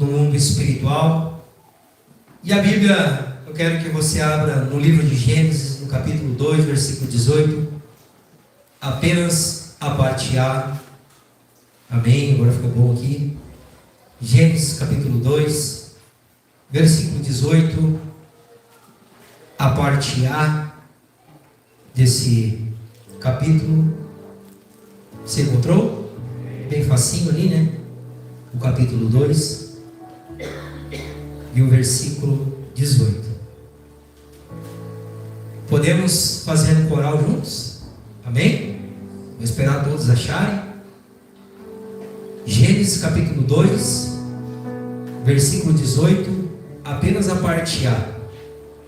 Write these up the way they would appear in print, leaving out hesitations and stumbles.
mundo espiritual. E a Bíblia, eu quero que você abra no livro de Gênesis, no capítulo 2, versículo 18, apenas a parte A. Amém? Agora ficou bom aqui. Gênesis capítulo 2, versículo 18, a parte A desse capítulo. Você encontrou? Bem facinho ali, né? O capítulo 2 e o versículo 18. Podemos fazer um coral juntos? Amém? Vou esperar todos acharem. Gênesis capítulo 2, versículo 18, apenas a parte A.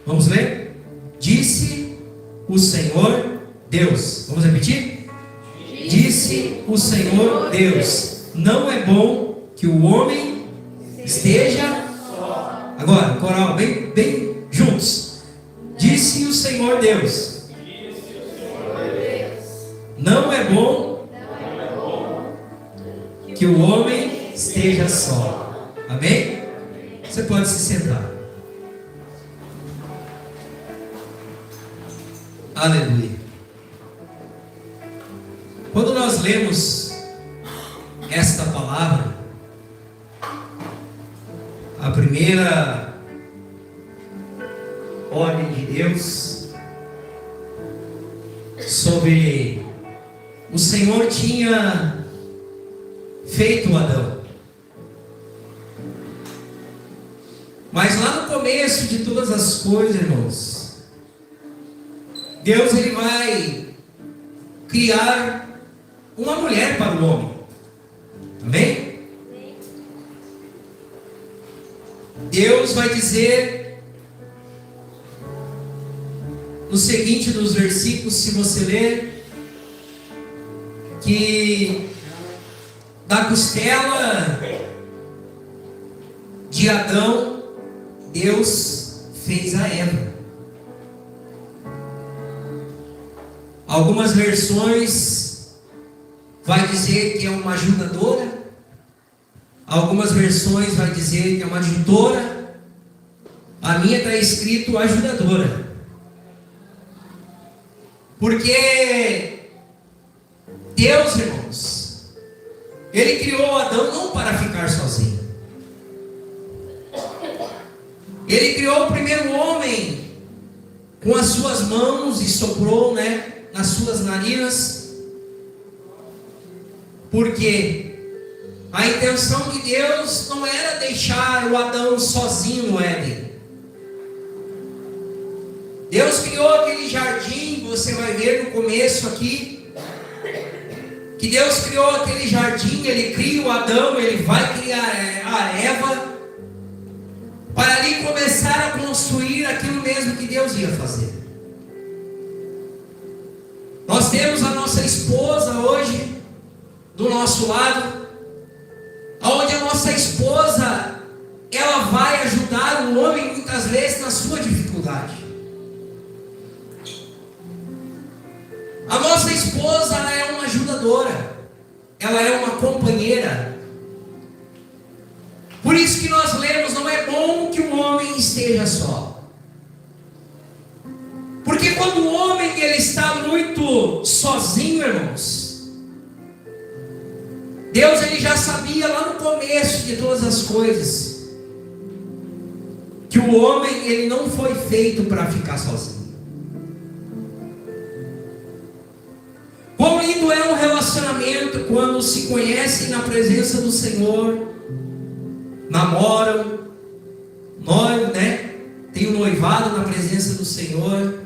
Vamos ler? Disse o Senhor Deus. Vamos repetir? Disse o Senhor Deus: não é bom que o homem esteja só. Agora, coral, bem juntos. Disse o Senhor Deus: não é bom que o homem esteja só. Amém? Você pode se sentar. Aleluia. Quando nós lemos esta palavra, a primeira ordem de Deus sobre o Senhor tinha feito Adão. Mas lá no começo de todas as coisas, irmãos, Deus ele vai criar uma mulher para o homem. Amém? Deus vai dizer no seguinte dos versículos, se você ler, que da costela de Adão, Deus fez a Eva. Algumas versões vai dizer que é uma ajudadora. Algumas versões vai dizer que é uma adjutora. A minha está escrito ajudadora. Porque Deus, irmãos, Ele criou Adão não para ficar sozinho. Ele criou o primeiro homem com as suas mãos e soprou, nas suas narinas. Porque a intenção de Deus não era deixar o Adão sozinho no Éden. Deus criou aquele jardim, você vai ver no começo aqui, que Deus criou aquele jardim, Ele cria o Adão, Ele vai criar a Eva, para ali começar a construir aquilo mesmo que Deus ia fazer. Nós temos a nossa esposa hoje do nosso lado, onde a nossa esposa, ela vai ajudar o homem muitas vezes na sua dificuldade. A nossa esposa, ela é uma ajudadora, ela é uma companheira. Por isso que nós lemos, não é bom que o homem esteja só. Porque quando o homem ele está muito sozinho, irmãos, Deus ele já sabia lá no começo de todas as coisas que o homem ele não foi feito para ficar sozinho. Quão lindo é um relacionamento quando se conhecem na presença do Senhor, namoram, noivam, tem um noivado na presença do Senhor.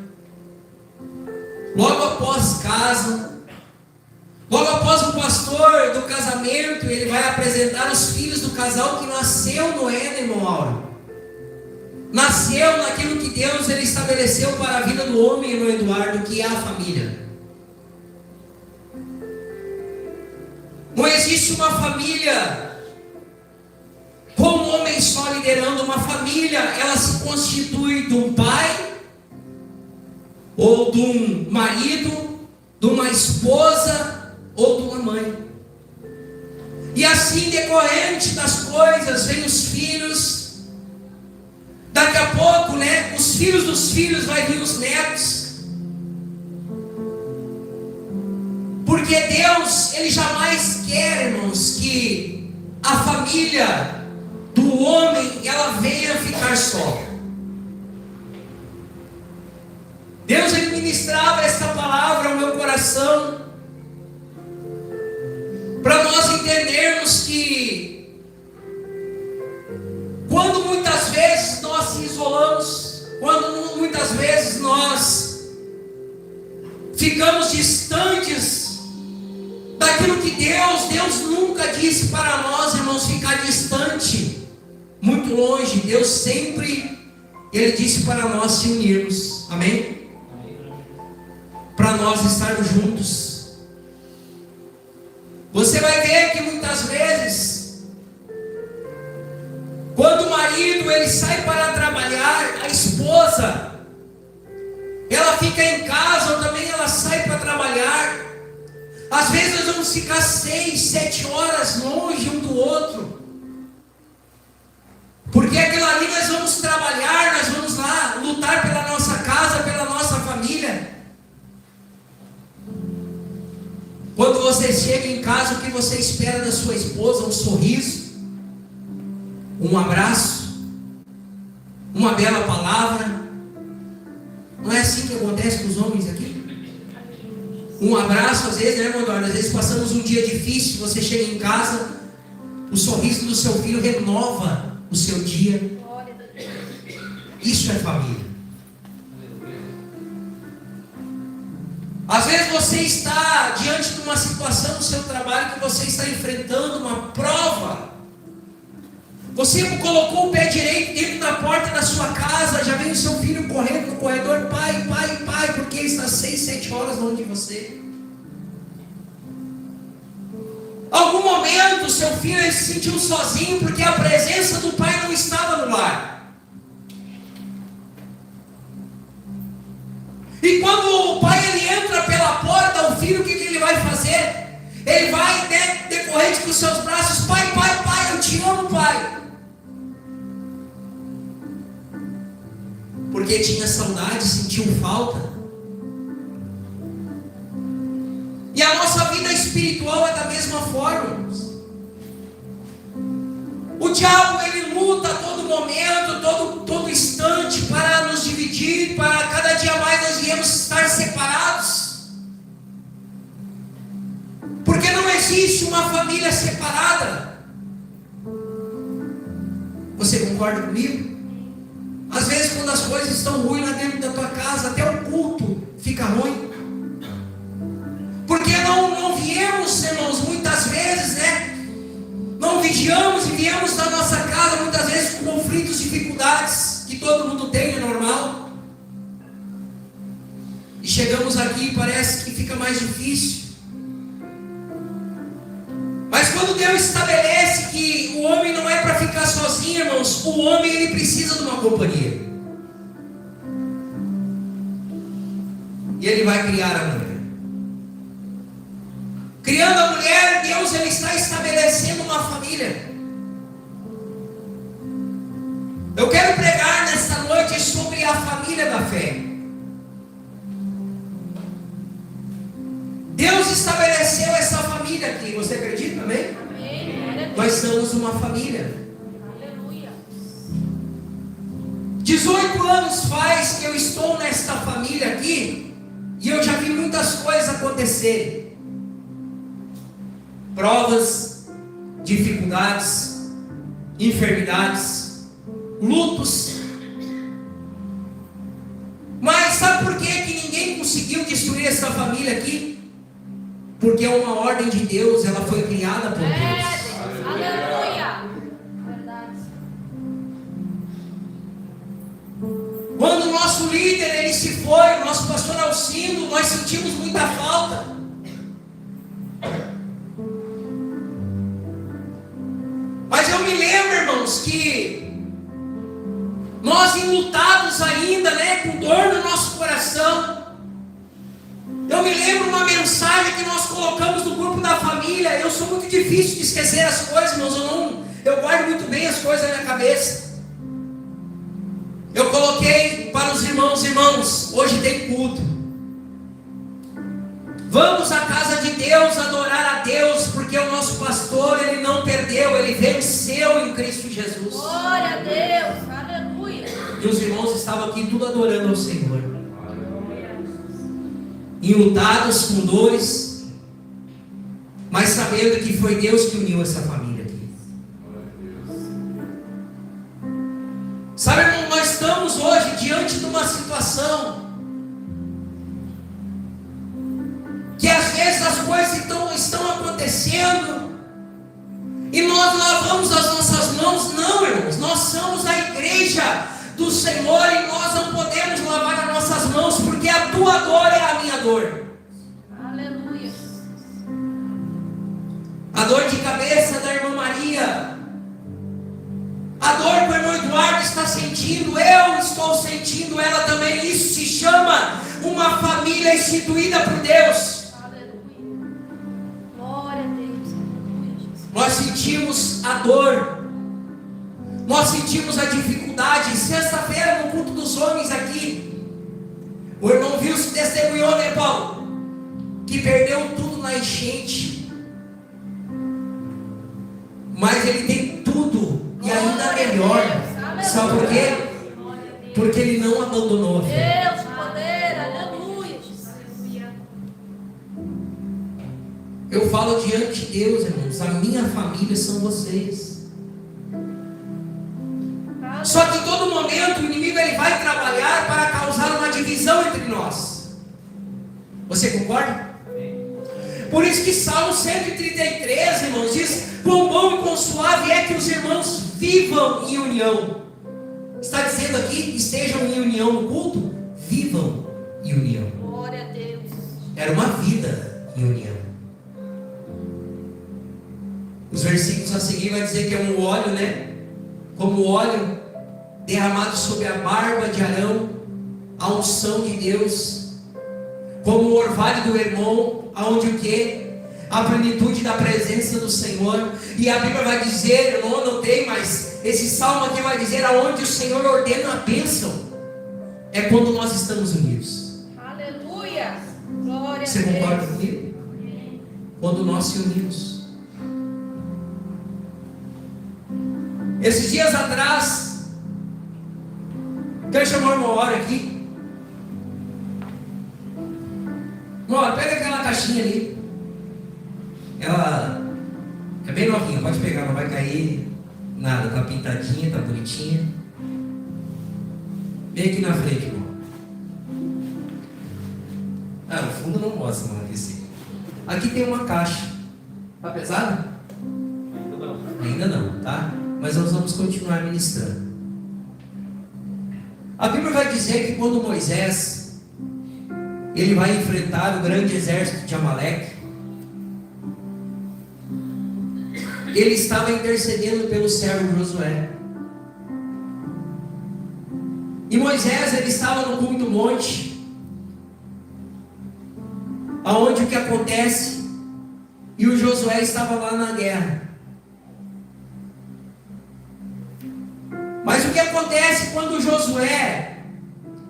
Logo após casam, logo após o pastor do casamento, ele vai apresentar os filhos do casal que nasceu no Éden, irmão Auro. Nasceu naquilo que Deus ele estabeleceu para a vida do homem, irmão Eduardo, que é a família. Não existe uma família com um homem só liderando. Uma família, ela se constitui de um pai, ou de um marido, de uma esposa, ou de uma mãe. E assim, decorrente das coisas, vem os filhos. Daqui a pouco, né, os filhos dos filhos, vai vir os netos. Porque Deus, Ele jamais quer, irmãos, que a família do homem, ela venha ficar só. Deus, Ele ministrava esta palavra ao meu coração, para nós entendermos que, quando muitas vezes nós se isolamos, quando muitas vezes nós ficamos distantes daquilo que Deus nunca disse para nós, irmãos, ficar distante, muito longe. Deus sempre, Ele disse para nós se unirmos, amém? Para nós estarmos juntos. Você vai ver que muitas vezes, quando o marido ele sai para trabalhar, a esposa, ela fica em casa, ou também ela sai para trabalhar. Às vezes nós vamos ficar 6, 7 horas longe um do outro, porque aquilo ali nós vamos trabalhar, nós vamos lá lutar pela nossa casa, pela nossa família. Quando você chega em casa, o que você espera da sua esposa? Um sorriso, um abraço, uma bela palavra. Não é assim que acontece com os homens aqui? Um abraço, às vezes, né, irmão Eduardo? Às vezes passamos um dia difícil, você chega em casa, o sorriso do seu filho renova o seu dia. Isso é família. Às vezes você está diante de uma situação no seu trabalho que você está enfrentando uma prova. Você colocou o pé direito dentro da porta da sua casa, já vem o seu filho correndo no corredor, pai, pai, pai, porque ele está 6, 7 horas longe de você. Algum momento o seu filho ele se sentiu sozinho porque a presença do pai não estava no lar. E quando o pai ele entra pela porta, o filho, o que ele vai fazer? Ele vai, né, decorrente com os seus braços, pai, pai, pai, eu te amo, pai. Porque tinha saudade, sentiu falta. E a nossa vida espiritual é da mesma forma. O diabo ele luta a todo momento, todo instante para nos dividir, para cada dia mais nós viemos estar separados. Porque não existe uma família separada. Você concorda comigo? Às vezes quando as coisas estão ruins lá dentro da tua casa, até o culto fica ruim. Porque não viemos, irmãos, muitas vezes, né? Não vigiamos e viemos da nossa casa muitas vezes com conflitos, dificuldades que todo mundo tem, é normal. E chegamos aqui e parece que fica mais difícil. Mas quando Deus estabelece que o homem não é para ficar sozinho, irmãos, o homem ele precisa de uma companhia. E ele vai criar a mulher. Criando a mulher, Deus ele está estabelecendo uma família. Eu quero pregar nesta noite sobre a família da fé. Deus estabeleceu essa família aqui. Você acredita também? Amém. Nós somos uma família. Aleluia. 18 anos faz que eu estou nesta família aqui e eu já vi muitas coisas acontecerem. Provas, dificuldades, enfermidades, lutos. Mas sabe por que ninguém conseguiu destruir essa família aqui? Porque é uma ordem de Deus, ela foi criada por Deus. Aleluia! Quando o nosso líder ele se foi, o nosso pastor Alcindo, nós sentimos muita falta. Mas eu me lembro, irmãos, que nós enlutados ainda, né, com dor no nosso coração, Eu me lembro uma mensagem que nós colocamos no grupo da família. Eu sou muito difícil de esquecer as coisas, irmãos. Eu guardo muito bem as coisas na minha cabeça. Eu coloquei para os irmãos, hoje tem culto. Vamos à casa de Deus, adorar a Deus, porque o nosso pastor, ele não perdeu, ele venceu em Cristo Jesus. Glória a Deus, aleluia. E os irmãos estavam aqui tudo adorando ao Senhor, enlutados com dores, mas sabendo que foi Deus que uniu essa família aqui. Sabe, irmão, nós estamos hoje diante de uma situação que às vezes as coisas estão acontecendo e nós lavamos as nossas mãos. Não, irmãos, nós somos a igreja do Senhor e nós não podemos lavar as nossas mãos, porque a tua dor é a minha dor. Aleluia. A dor de cabeça da irmã Maria, a dor que o irmão Eduardo está sentindo, eu estou sentindo ela também. Isso se chama uma família instituída por Deus. Aleluia. Glória a Deus. Aleluia, Jesus. Nós sentimos a dor, nós sentimos a dificuldade. Sexta-feira, no culto dos homens aqui, o irmão Wilson testemunhou, né, Paulo? Que perdeu tudo na enchente, mas ele tem tudo e ainda melhor. Sabe por quê? Porque ele não abandonou a fé. Deus, poder, aleluia. Eu falo diante de Deus, irmãos, a minha família são vocês. Só que em todo momento o inimigo ele vai trabalhar para causar uma divisão entre nós. Você concorda? Por isso que Salmo 133, irmãos, diz: quão bom e quão suave é que os irmãos vivam em união. Está dizendo aqui, estejam em união no culto? Vivam em união. Glória a Deus. Era uma vida em união. Os versículos a seguir vai dizer que é um óleo, né? Como óleo derramado sobre a barba de Arão, a unção de Deus, como o orvalho do Hermon, aonde o quê? A plenitude da presença do Senhor. E a Bíblia vai dizer, eu não anotei, mas esse salmo aqui vai dizer aonde o Senhor ordena a bênção. É quando nós estamos unidos. Aleluia. Glória Você a Deus. concorda comigo? Quando nós se unimos. Esses dias atrás, quero chamar uma hora aqui. Uma hora, pega aquela caixinha ali. Ela é bem novinha, pode pegar, não vai cair nada. Tá pintadinha, tá bonitinha. Vem aqui na frente, irmão. Ah, o fundo não mostra, mano. Aqui tem uma caixa. Tá pesada? Ainda não, tá? Mas nós vamos continuar ministrando. A Bíblia vai dizer que quando Moisés ele vai enfrentar o grande exército de Amaleque, ele estava intercedendo pelo servo Josué. E Moisés ele estava no cume do monte, aonde o que acontece, e o Josué estava lá na guerra. Mas o que acontece quando Josué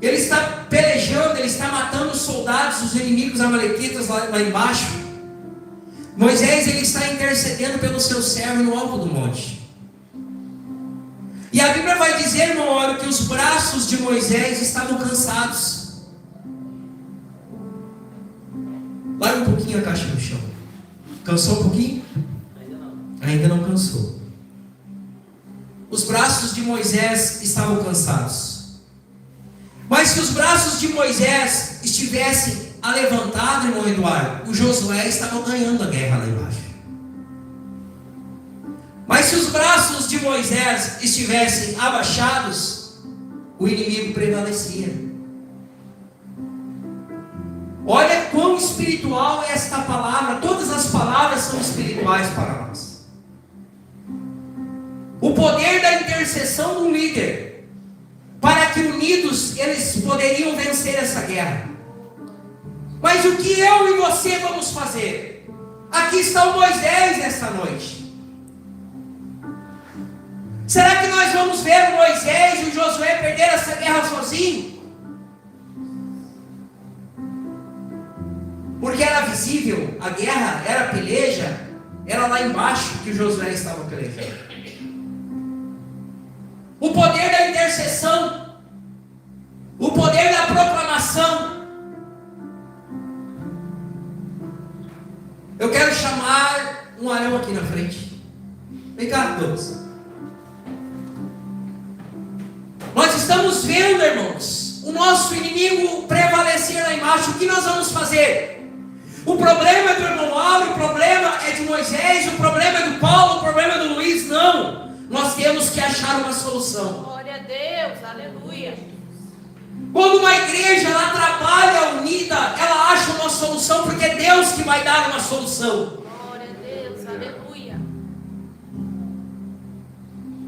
ele está pelejando, ele está matando os soldados, os inimigos amalequitas lá embaixo? Moisés ele está intercedendo pelo seu servo no alto do monte. E a Bíblia vai dizer, irmão, olha, que os braços de Moisés estavam cansados. Larga um pouquinho a caixa no chão. Cansou um pouquinho? Ainda não. Ainda não cansou. Os braços de Moisés estavam cansados. Mas se os braços de Moisés estivessem alevantados, irmão Eduardo, o Josué estava ganhando a guerra lá embaixo. Mas se os braços de Moisés estivessem abaixados, o inimigo prevalecia. Olha quão espiritual é esta palavra. Todas as palavras são espirituais para nós. O poder da intercessão de um líder, para que unidos eles poderiam vencer essa guerra. Mas o que eu e você vamos fazer? Aqui está o Moisés esta noite. Será que nós vamos ver o Moisés e o Josué perder essa guerra sozinho? Porque era visível, a guerra era peleja, era lá embaixo que o Josué estava pelejando. O poder da intercessão, o poder da proclamação. Eu quero chamar um Arão aqui na frente. Vem cá, todos. Nós estamos vendo, irmãos, o nosso inimigo prevalecer lá embaixo. O que nós vamos fazer? O problema é do irmão Mauro, o problema é de Moisés, o problema é do Paulo, o problema é do Luiz. Não, nós temos que achar uma solução. Glória a Deus, aleluia. Quando uma igreja ela trabalha unida, ela acha uma solução, porque é Deus que vai dar uma solução. Glória a Deus, aleluia.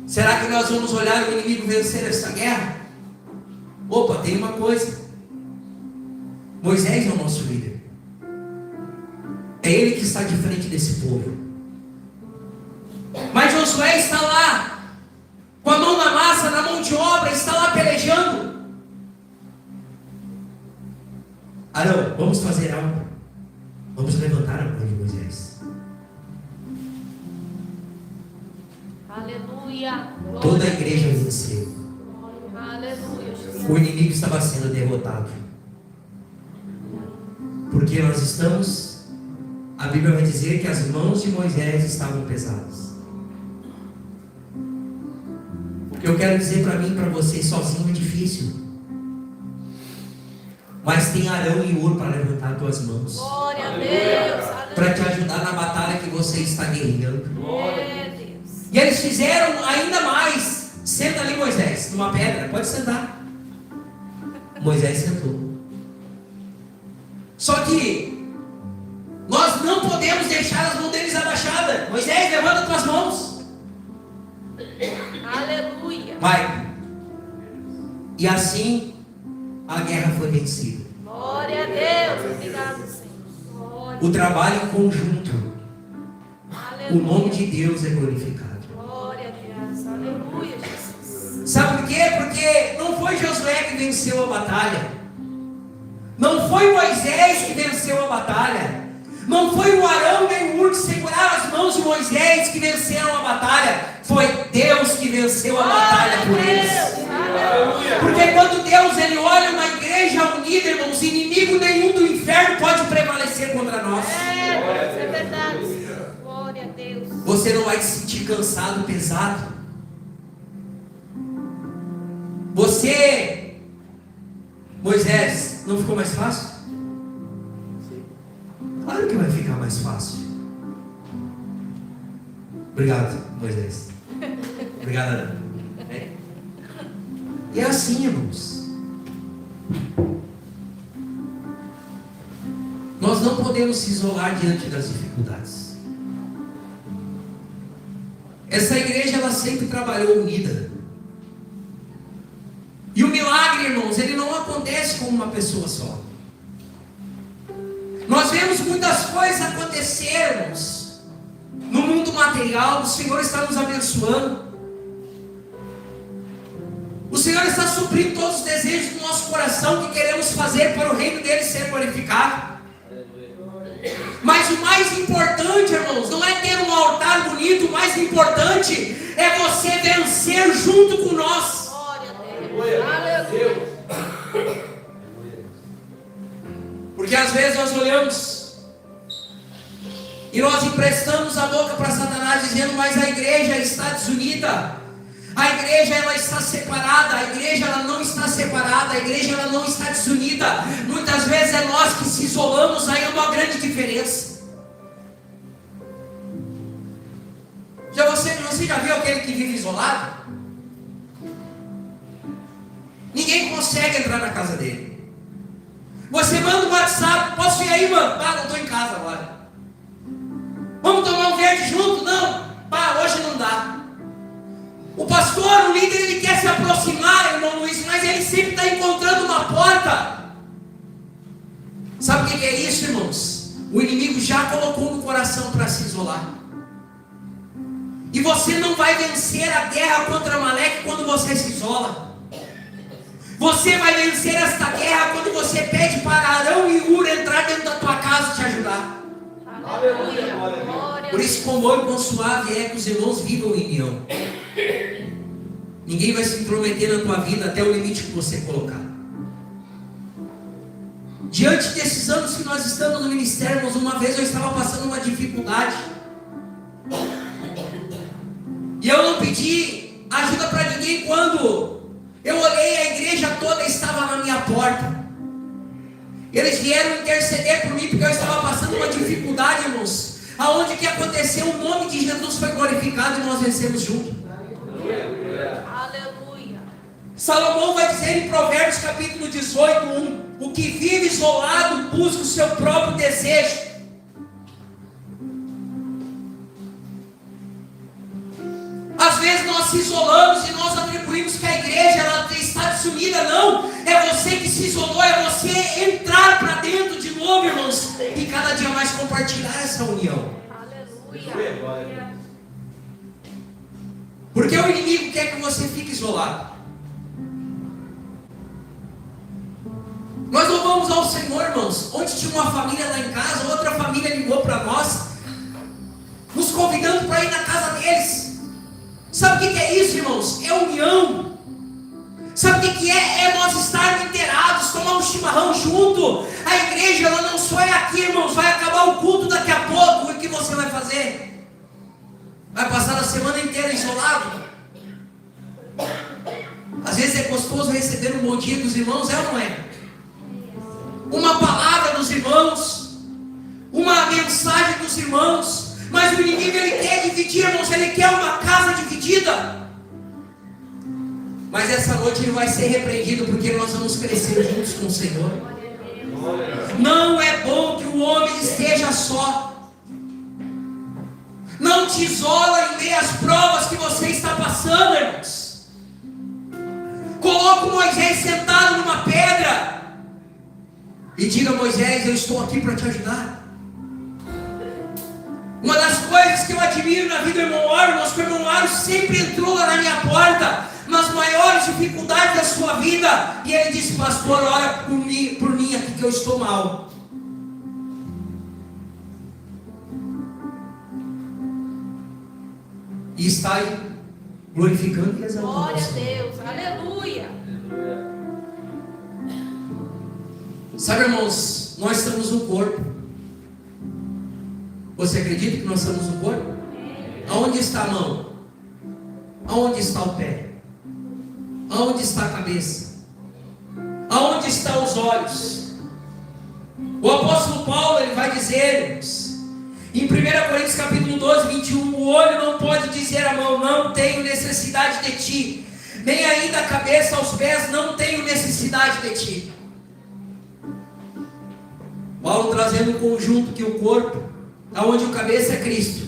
Será que nós vamos olhar o inimigo vencer essa guerra? Opa, tem uma coisa. Moisés é o nosso líder. É ele que está de frente desse povo. Mas Josué está lá, com a mão na massa, na mão de obra, está lá pelejando. Arão, vamos fazer algo. Vamos levantar a mão de Moisés. Aleluia. Toda a igreja venceu. Aleluia. O inimigo estava sendo derrotado. Porque nós estamos... A Bíblia vai dizer que as mãos de Moisés estavam pesadas. O que eu quero dizer para mim e para vocês, sozinho é difícil. Mas tem Arão e Hur para levantar as tuas mãos. Glória a Deus. Para te ajudar na batalha que você está guerreando. Glória a Deus. E eles fizeram ainda mais. Senta ali, Moisés, numa pedra. Pode sentar. Moisés sentou. Só que nós não podemos deixar as mãos deles abaixadas. Moisés, levanta as tuas mãos. Aleluia. Vai. E assim a guerra foi vencida. Glória a Deus. Obrigado, Senhor. Glória. O trabalho em conjunto. Aleluia. O nome de Deus é glorificado. Glória a Deus. Aleluia, Jesus. Sabe por quê? Porque não foi Josué que venceu a batalha. Não foi Moisés que venceu a batalha. Não foi o Arão nem o Hur que seguraram as mãos de Moisés que venceram a batalha. Foi Deus que venceu a batalha por eles. Aleluia. Porque quando Deus ele olha uma igreja unida, irmãos, inimigo nenhum do inferno pode prevalecer contra nós. É verdade. Glória a Deus. Você não vai se sentir cansado, pesado. Você, Moisés, não ficou mais fácil? Claro que vai ficar mais fácil. Obrigado, Moisés. Obrigado, Ana. E é assim, irmãos. Nós não podemos se isolar diante das dificuldades. Essa igreja, ela sempre trabalhou unida. E o milagre, irmãos, ele não acontece com uma pessoa só. Nós vemos muitas coisas acontecermos no mundo material. O Senhor está nos abençoando. O Senhor está suprindo todos os desejos do nosso coração que queremos fazer para o reino dele ser glorificado. Mas o mais importante, irmãos, não é ter um altar bonito. O mais importante é você vencer junto com nós. Glória a Deus. Aleluia. Porque às vezes nós olhamos e nós emprestamos a boca para Satanás dizendo: mas a igreja está desunida, a igreja ela está separada, a igreja ela não está separada, a igreja ela não está desunida. Muitas vezes é nós que se isolamos, aí é uma grande diferença. Você já viu aquele que vive isolado? Ninguém consegue entrar na casa dele. Você manda um WhatsApp: posso ir aí, mano? Não estou em casa agora. Vamos tomar um verde junto? Não. Hoje não dá. O pastor, o líder, ele quer se aproximar, irmão Luiz, mas ele sempre está encontrando uma porta. Sabe Sabe o que é isso, irmãos? O inimigo já colocou no coração para se isolar. E você não vai vencer a guerra contra Amaleque quando você se isola. Você vai vencer esta guerra quando você pede para Arão e Ur entrar dentro da tua casa e te ajudar. Aleluia. Por isso, com bom e com suave é que os irmãos vivam em união. Ninguém vai se intrometer na tua vida até o limite que você colocar. Diante desses anos que nós estamos no ministério, irmãos, uma vez eu estava passando uma dificuldade. E eu não pedi ajuda para ninguém quando eu olhei, a igreja toda estava na minha porta. Eles vieram interceder por mim porque eu estava passando uma dificuldade, irmãos. Aonde que aconteceu, o nome de Jesus foi glorificado e nós vencemos juntos. Aleluia. Salomão vai dizer em Provérbios capítulo 18, 1: o que vive isolado busca o seu próprio desejo. Às vezes nós se isolamos e nós atribuímos que a igreja ela está desunida. Não, é você que se isolou, é você entrar para dentro de novo, irmãos, e cada dia mais compartilhar essa união. Aleluia. Porque o inimigo quer que você fique isolado. Nós louvamos ao Senhor, irmãos. Ontem tinha uma família lá em casa, outra família ligou para nós, nos convidando para ir na casa deles. Sabe o que é isso, irmãos? É união. Sabe o que é? É nós estarmos inteirados, tomar um chimarrão junto. A igreja ela não só é aqui, irmãos. Vai acabar o culto daqui a pouco. E o que você vai fazer? Vai passar a semana inteira isolado? Às vezes é gostoso receber um bom dia dos irmãos, é ou não é? Uma palavra dos irmãos, uma mensagem dos irmãos. Mas o inimigo ele quer dividir, irmãos. Ele quer uma casa dividida. Mas essa noite ele vai ser repreendido, porque nós vamos crescer juntos com o Senhor. Não é bom que o homem esteja só. Não te isola em meio às provas que você está passando, irmãos. Coloca o Moisés sentado numa pedra e diga: Moisés, eu estou aqui para te ajudar. Uma das coisas que eu admiro na vida do irmão Aro, irmãos, que o irmão Aro sempre entrou lá na minha porta, nas maiores dificuldades da sua vida, e ele disse: pastor, ora por mim aqui que eu estou mal. E está aí, glorificando e exaltando. Glória a Deus. Aleluia. Sabe, irmãos, nós estamos no corpo. Você acredita que nós estamos no corpo? Aonde está a mão? Aonde está o pé? Aonde está a cabeça? Aonde estão os olhos? O apóstolo Paulo ele vai dizer em 1 Coríntios capítulo 12, 21: o olho não pode dizer à mão: não tenho necessidade de ti, nem ainda a cabeça aos pés: não tenho necessidade de ti. Paulo trazendo um conjunto que o corpo, aonde o cabeça é Cristo,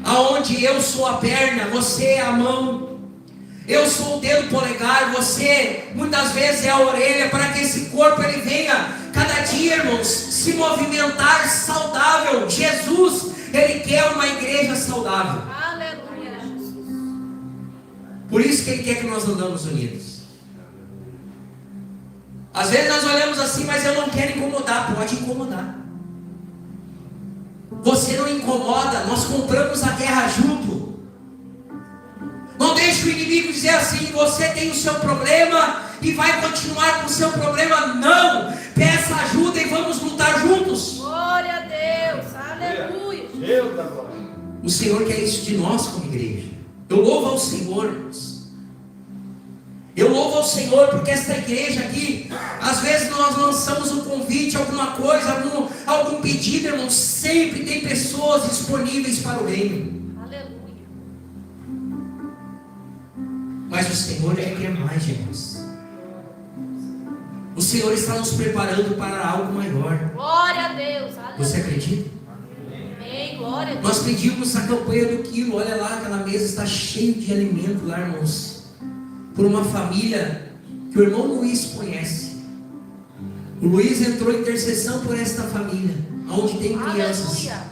aonde eu sou a perna, você é a mão, eu sou o dedo polegar, você muitas vezes é a orelha, para que esse corpo ele venha cada dia, irmãos, se movimentar saudável. Jesus, ele quer uma igreja saudável. Aleluia. Por isso que ele quer que nós andamos unidos. Às vezes nós olhamos assim: mas eu não quero incomodar. Pode incomodar. Você não incomoda, nós compramos a guerra junto. Não deixe o inimigo dizer assim: você tem o seu problema e vai continuar com o seu problema. Não, peça ajuda e vamos lutar juntos. Glória a Deus. Aleluia. Deus da glória. O Senhor quer isso de nós como igreja. Eu louvo ao Senhor, irmãos. Eu louvo ao Senhor porque esta igreja aqui, às vezes nós lançamos um convite, alguma coisa, algum pedido, irmãos, sempre tem pessoas disponíveis para o reino. Aleluia. Mas o Senhor ele quer mais, irmãos. O Senhor está nos preparando para algo maior. Glória a Deus. Aleluia. Você acredita? Amém. Glória a Deus. Nós pedimos a campanha do quilo. Olha lá, aquela mesa está cheia de alimento lá, irmãos, por uma família que o irmão Luiz conhece. O Luiz entrou em intercessão por esta família, onde tem crianças. Aleluia.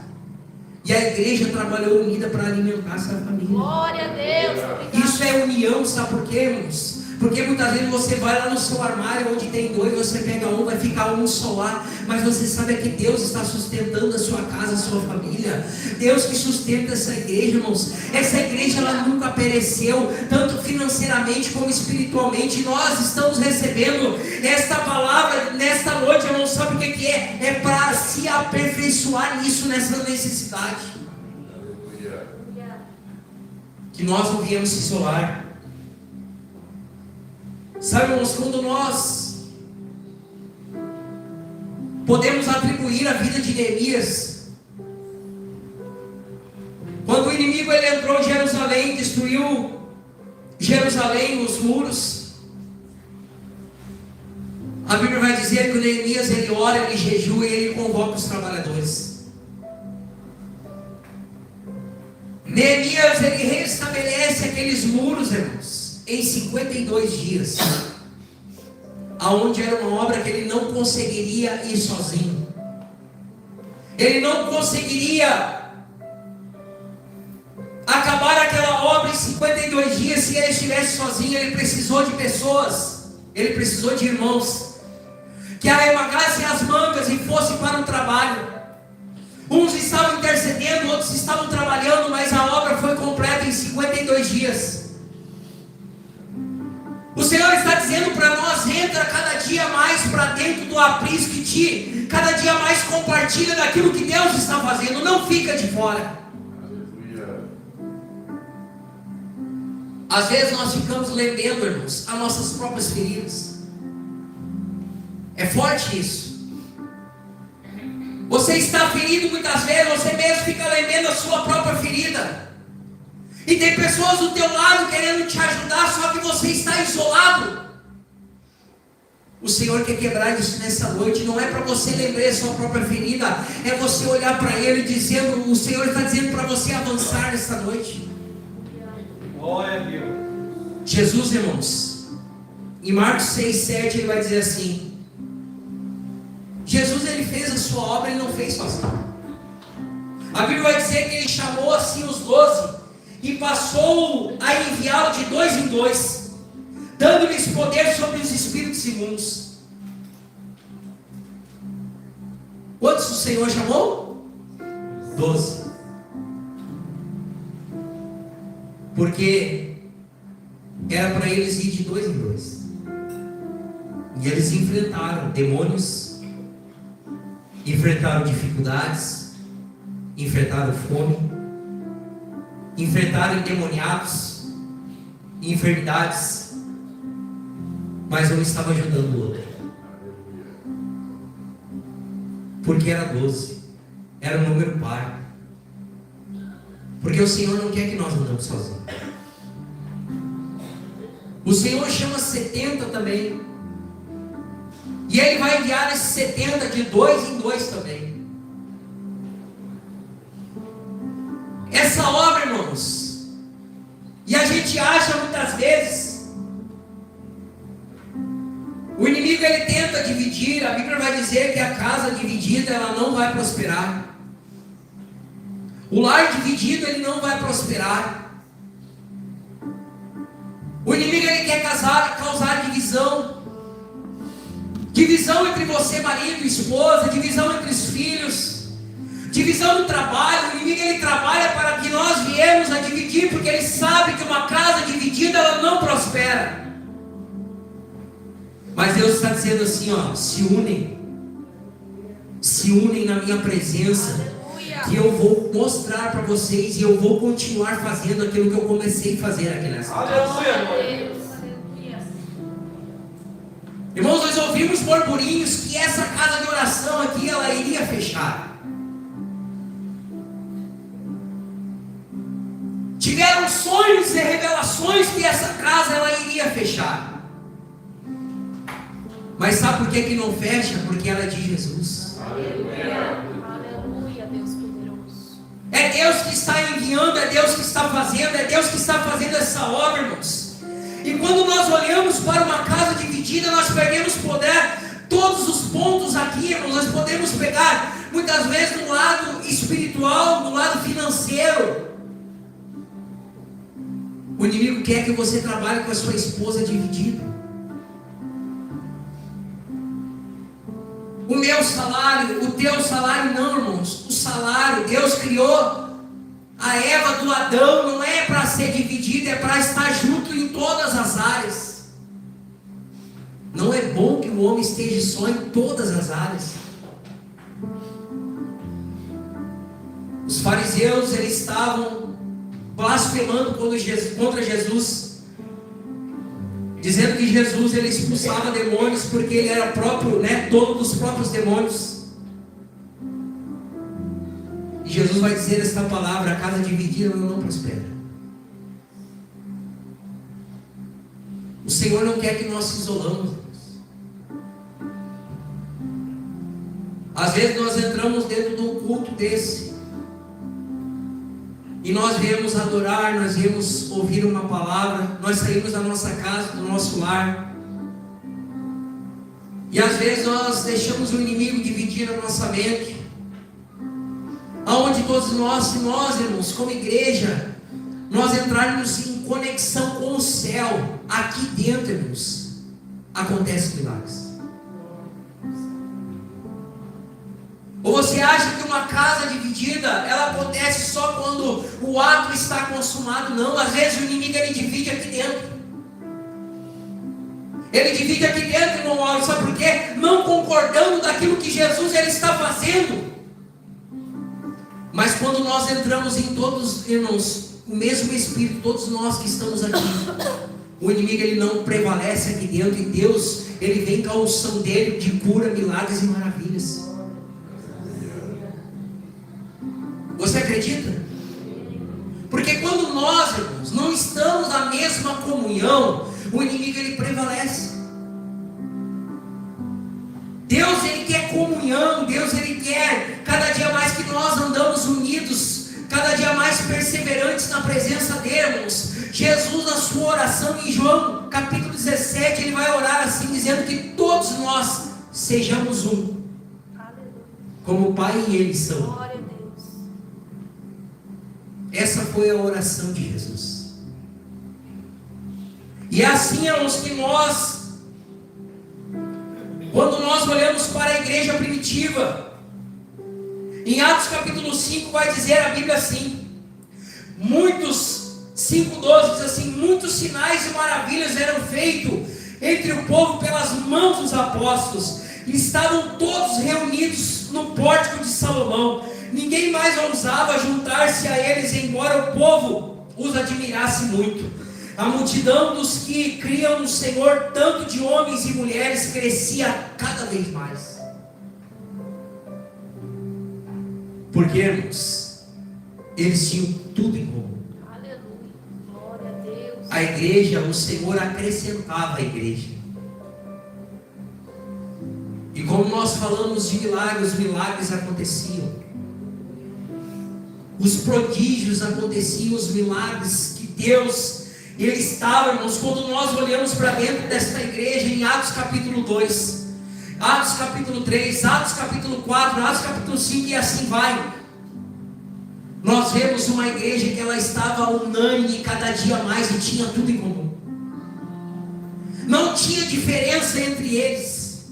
E a igreja trabalhou unida para alimentar essa família. Glória a Deus. Obrigado. Isso é união, sabe por quê, irmãos? Porque muitas vezes você vai lá no seu armário, onde tem dois, você pega um, vai ficar um só lá. Mas você sabe que Deus está sustentando a sua casa, a sua família. Deus que sustenta essa igreja, irmãos. Essa igreja, ela nunca pereceu, tanto financeiramente como espiritualmente. Nós estamos recebendo esta palavra nesta noite, irmãos. Sabe o que é? É para se aperfeiçoar nisso, nessa necessidade. Que nós não viemos se isolar. Sabe, irmãos, quando nós podemos atribuir a vida de Neemias, quando o inimigo ele entrou em Jerusalém, destruiu Jerusalém, os muros, a Bíblia vai dizer que o Neemias ele ora, ele jejua e ele convoca os trabalhadores. Neemias ele restabelece aqueles muros, irmãos, em 52 dias, aonde era uma obra que ele não conseguiria ir sozinho. Ele não conseguiria acabar aquela obra em 52 dias se ele estivesse sozinho. Ele precisou de pessoas, ele precisou de irmãos que arremagassem as mangas e fossem para o trabalho. Uns estavam intercedendo, outros estavam trabalhando, mas a obra foi completa em 52 dias. O Senhor está dizendo para nós: entra cada dia mais para dentro do aprisco e te cada dia mais compartilha daquilo que Deus está fazendo, não fica de fora. Às vezes nós ficamos lembendo, irmãos, as nossas próprias feridas. É forte isso. Você está ferido muitas vezes, você mesmo fica lembrando a sua própria ferida. E tem pessoas do teu lado querendo te ajudar, só que você está isolado. O Senhor quer quebrar isso nessa noite. Não é para você lembrar a sua própria ferida, é você olhar para Ele dizendo, o Senhor está dizendo para você avançar nessa noite. Glória a Deus. Jesus, irmãos, em Marcos 6:7 ele vai dizer assim: Jesus ele fez a sua obra, ele não fez sozinho. A Bíblia vai dizer que ele chamou assim os 12 e passou a enviá-lo de 2 em 2, dando-lhes poder sobre os espíritos imundos. Quantos o Senhor chamou? 12. Porque era para eles ir de 2 em 2. E eles enfrentaram demônios, enfrentaram dificuldades, enfrentaram fome, enfrentaram endemoniados, enfermidades, mas um estava ajudando o outro. Porque era 12, era um número par. Porque o Senhor não quer que nós andamos sozinhos. O Senhor chama 70 também. E Ele vai enviar esses 70 de 2 em 2 também. Essa obra, irmãos, e a gente acha muitas vezes, o inimigo ele tenta dividir. A Bíblia vai dizer que a casa dividida ela não vai prosperar. O lar dividido ele não vai prosperar. O inimigo ele quer causar divisão. Divisão entre você, marido e esposa, divisão entre os filhos, divisão no trabalho. O inimigo ele trabalha para que nós viemos a dividir, porque ele sabe que uma casa dividida ela não prospera. Mas Deus está dizendo assim, ó, se unem na minha presença, que eu vou mostrar para vocês e eu vou continuar fazendo aquilo que eu comecei a fazer aqui nessa casa. Aleluia. Irmãos, nós ouvimos burburinhos que essa casa de oração aqui ela iria fechar. Tiveram sonhos e revelações que essa casa ela iria fechar. Mas sabe por que não fecha? Porque ela é de Jesus. Aleluia. Aleluia, Deus poderoso. É Deus que está enviando, é Deus que está fazendo, é Deus que está fazendo essa obra, irmãos. E quando nós olhamos para uma casa dividida, nós perdemos poder. todos os pontos aqui, irmãos, nós podemos pegar, muitas vezes, no lado espiritual, no lado financeiro. O inimigo quer que você trabalhe com a sua esposa dividida. O meu salário, o teu salário, não, irmãos. O salário, Deus criou a Eva do Adão, não é para ser dividida, é para estar junto em todas as áreas. Não é bom que o homem esteja só em todas as áreas. Os fariseus, eles estavam blasfemando contra Jesus, dizendo que Jesus, ele expulsava demônios porque ele era próprio, dono dos próprios demônios. E Jesus vai dizer esta palavra: a casa dividida não prospera. O Senhor não quer que nós se isolamos. Às vezes nós entramos dentro de um culto desse e nós viemos adorar, nós viemos ouvir uma palavra, nós saímos da nossa casa, do nosso lar, e às vezes nós deixamos o inimigo dividir a nossa mente, aonde todos nós, se nós, irmãos, como igreja, nós entrarmos em conexão com o céu, aqui dentro, irmãos, acontecem milagres. Ou você acha que uma casa dividida, ela acontece só quando o ato está consumado? Não, às vezes o inimigo, ele divide aqui dentro. Ele divide aqui dentro, irmão Mauro, sabe por quê? Não concordando daquilo que Jesus, ele está fazendo. Mas quando nós entramos em todos, irmãos, o mesmo Espírito, todos nós que estamos aqui, o inimigo, ele não prevalece aqui dentro, e Deus, ele vem com a unção dele de cura, milagres e maravilhas. Você acredita? Porque quando nós, irmãos, não estamos na mesma comunhão, o inimigo, ele prevalece. Deus, ele quer comunhão. Deus, ele quer cada dia mais que nós andamos unidos, cada dia mais perseverantes na presença dele, irmãos. Jesus, na sua oração em João capítulo 17, ele vai orar assim, dizendo que todos nós sejamos um, como o Pai e ele são. Essa foi a oração de Jesus. E é assim, irmãos, que nós, quando nós olhamos para a igreja primitiva, em Atos capítulo 5 vai dizer a Bíblia assim, 5:12 diz assim: muitos sinais e maravilhas eram feitos entre o povo pelas mãos dos apóstolos, e estavam todos reunidos no pórtico de Salomão. Ninguém mais ousava juntar-se a eles, embora o povo os admirasse muito. A multidão dos que criam no Senhor, tanto de homens e mulheres, crescia cada vez mais. Porque, irmãos, eles tinham tudo em comum. Aleluia. Glória a Deus. A igreja, o Senhor acrescentava a igreja. E como nós falamos de milagres, os milagres aconteciam. Os prodígios aconteciam, os milagres que Deus, ele estava, irmãos, quando nós olhamos para dentro desta igreja, em Atos capítulo 2, Atos capítulo 3, Atos capítulo 4, Atos capítulo 5, e assim vai. Nós vemos uma igreja que ela estava unânime cada dia mais e tinha tudo em comum. Não tinha diferença entre eles.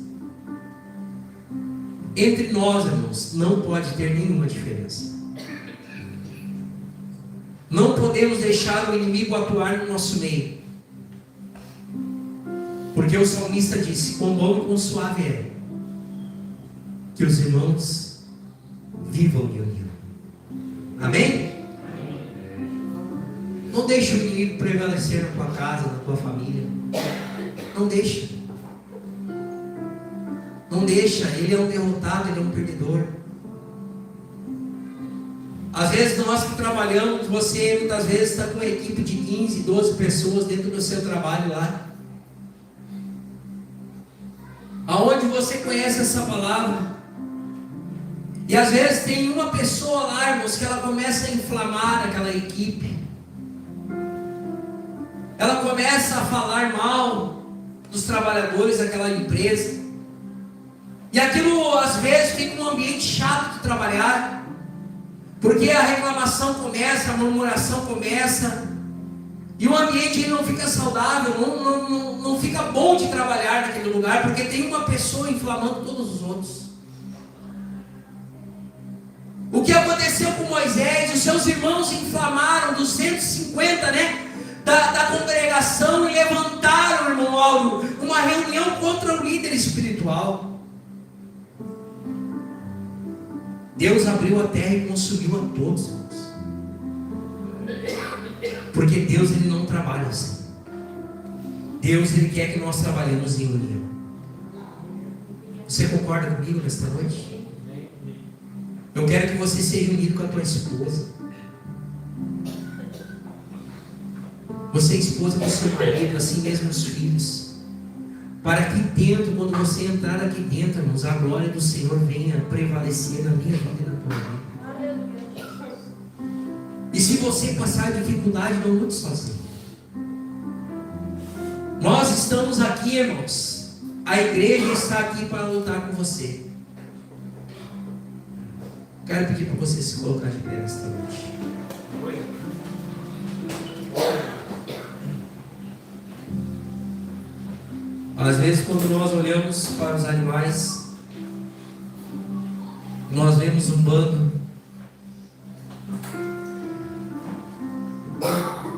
Entre nós, irmãos, não pode ter nenhuma diferença. Não podemos deixar o inimigo atuar no nosso meio. Porque o salmista disse: quão bom e quão suave é que os irmãos vivam em união. Amém? Não deixe o inimigo prevalecer na tua casa, na tua família. Não deixa. Não deixa. Ele é um derrotado, ele é um perdedor. Às vezes nós que trabalhamos, você muitas vezes está com uma equipe de 15, 12 pessoas dentro do seu trabalho lá. Aonde você conhece essa palavra. E às vezes tem uma pessoa lá, irmãos, que ela começa a inflamar aquela equipe. Ela começa a falar mal dos trabalhadores daquela empresa. E aquilo às vezes fica um ambiente chato de trabalhar, porque a reclamação começa, a murmuração começa, e o ambiente não fica saudável, não fica bom de trabalhar naquele lugar, porque tem uma pessoa inflamando todos os outros. O que aconteceu com Moisés? Os seus irmãos inflamaram 250, da congregação, e levantaram, irmão Áureo, uma reunião contra o líder espiritual. Deus abriu a terra e consumiu a todos, irmãos. Porque Deus, Ele não trabalha assim. Deus, Ele quer que nós trabalhemos em união. Você concorda comigo nesta noite? Eu quero que você seja unido com a tua esposa. Você é esposa do seu marido, assim mesmo os filhos. Para que dentro, quando você entrar aqui dentro, irmãos, a glória do Senhor venha prevalecer na minha vida e na tua vida. E se você passar dificuldade, não lute sozinho. Nós estamos aqui, irmãos. A igreja está aqui para lutar com você. Quero pedir para você se colocar de pé nesta noite. Às vezes, quando nós olhamos para os animais, nós vemos um bando,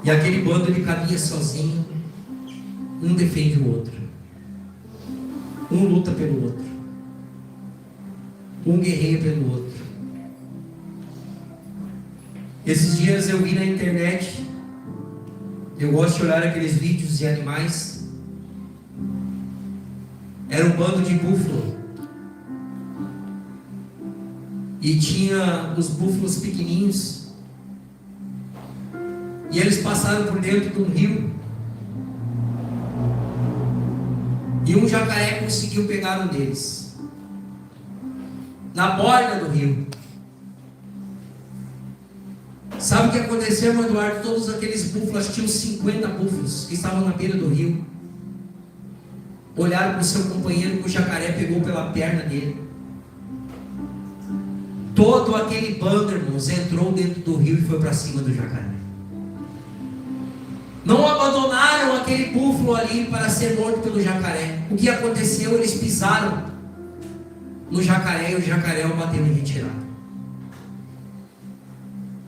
e aquele bando ele caminha sozinho, um defende o outro, um luta pelo outro, um guerreia pelo outro. Esses dias eu vi na internet, eu gosto de olhar aqueles vídeos de animais. Era um bando de búfalo. E tinha os búfalos pequenininhos. E eles passaram por dentro de um rio. E um jacaré conseguiu pegar um deles. Na borda do rio. Sabe o que aconteceu, meu Eduardo? Todos aqueles búfalos, tinham 50 búfalos que estavam na beira do rio. Olharam para o seu companheiro, que o jacaré pegou pela perna dele. Todo aquele bando, irmãos, entrou dentro do rio e foi para cima do jacaré. Não abandonaram aquele búfalo ali para ser morto pelo jacaré. O que aconteceu? Eles pisaram no jacaré e o jacaré o bateu em retirada.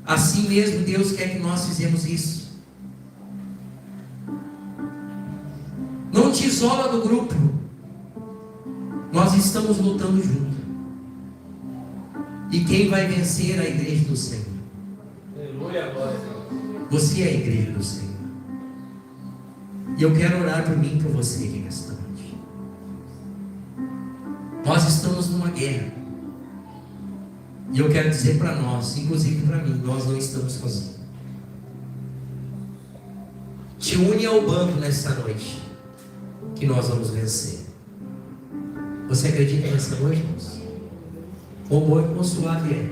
Assim mesmo Deus quer que nós fizemos isso. Não te isola do grupo. Nós estamos lutando junto. E quem vai vencer é a igreja do Senhor. Aleluia, glória. Você é a igreja do Senhor. E eu quero orar por mim e por você aqui nesta noite. Nós estamos numa guerra. E eu quero dizer para nós, inclusive para mim, nós não estamos sozinhos. Te une ao bando nesta noite, que nós vamos vencer. Você acredita nessa noite, irmãos? O bom e consuave é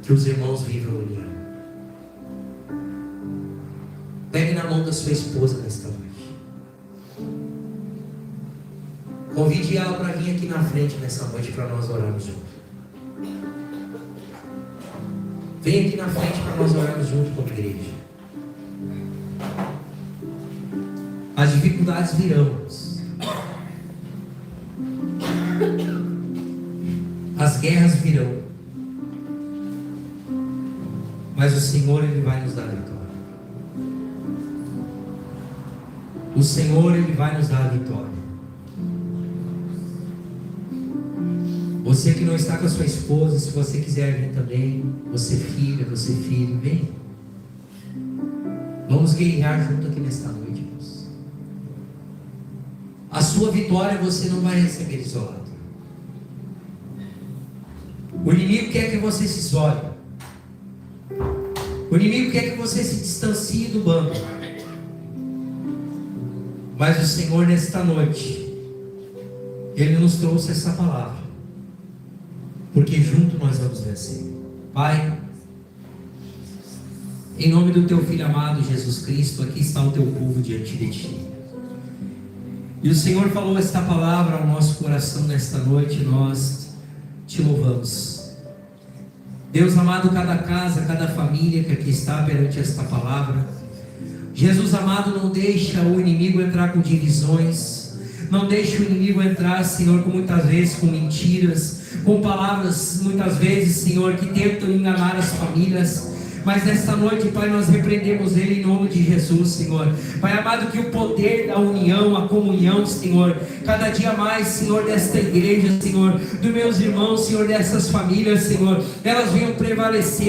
que os irmãos vivam união. Pegue na mão da sua esposa nesta noite. Convide ela para vir aqui na frente nessa noite para nós orarmos juntos. Vem aqui na frente para nós orarmos junto com a igreja. As dificuldades virão. As guerras virão. Mas o Senhor, Ele vai nos dar a vitória. O Senhor, Ele vai nos dar a vitória. Você que não está com a sua esposa, se você quiser vir também, você filha, você filho, vem. Vamos guerrear junto aqui nesta noite, irmãos. A sua vitória você não vai receber isolado. O inimigo quer que você se isole. O inimigo quer que você se distancie do bando. Mas o Senhor, nesta noite, Ele nos trouxe essa palavra. Porque junto nós vamos vencer. Pai, em nome do Teu Filho amado Jesus Cristo, aqui está o Teu povo diante de Ti. E o Senhor falou esta palavra ao nosso coração nesta noite, nós te louvamos. Deus amado, cada casa, cada família que aqui está perante esta palavra, Jesus amado, não deixa o inimigo entrar com divisões, não deixa o inimigo entrar, Senhor, com muitas vezes com mentiras, com palavras muitas vezes, Senhor, que tentam enganar as famílias. Mas nesta noite, Pai, nós repreendemos ele em nome de Jesus, Senhor. Pai amado, que o poder da união, a comunhão, Senhor, cada dia mais, Senhor, desta igreja, Senhor, dos meus irmãos, Senhor, dessas famílias, Senhor, elas venham prevalecer.